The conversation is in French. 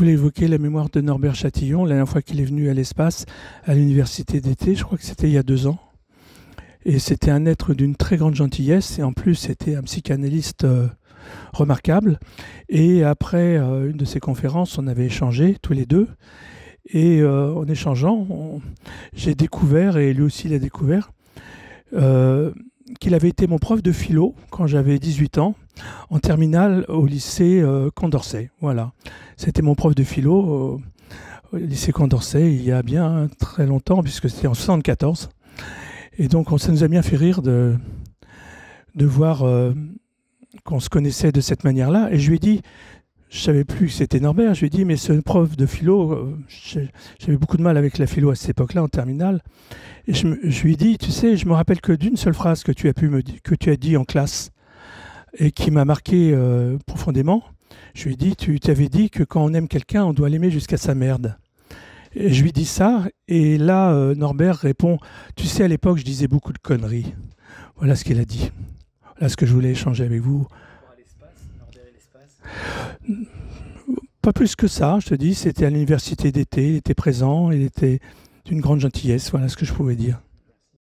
voulais évoquer la mémoire de Norbert Chatillon, la dernière fois qu'il est venu à l'espace, à l'université d'été, je crois que c'était il y a 2 ans. Et c'était un être d'une très grande gentillesse, et en plus c'était un psychanalyste remarquable. Et après une de ses conférences, on avait échangé tous les deux. Et en échangeant, j'ai découvert, et lui aussi l'a découvert, qu'il avait été mon prof de philo quand j'avais 18 ans, en terminale au lycée Condorcet. Voilà. C'était mon prof de philo au lycée Condorcet il y a bien très longtemps, puisque c'était en 74. Et donc ça nous a bien fait rire de voir qu'on se connaissait de cette manière-là. Et je lui ai dit, je ne savais plus que c'était Norbert, je lui ai dit, mais ce prof de philo, j'avais beaucoup de mal avec la philo à cette époque-là, en terminale. Et je lui ai dit, tu sais, je me rappelle que d'une seule phrase que tu as dit en classe et qui m'a marqué profondément. Je lui ai dit, tu t'avais dit que quand on aime quelqu'un, on doit l'aimer jusqu'à sa merde. Et je lui dis ça, et là, Norbert répond, tu sais, à l'époque, je disais beaucoup de conneries. Voilà ce qu'il a dit. Voilà ce que je voulais échanger avec vous. Norbert et l'espace. Pas plus que ça, je te dis, c'était à l'université d'été, il était présent, il était d'une grande gentillesse, voilà ce que je pouvais dire.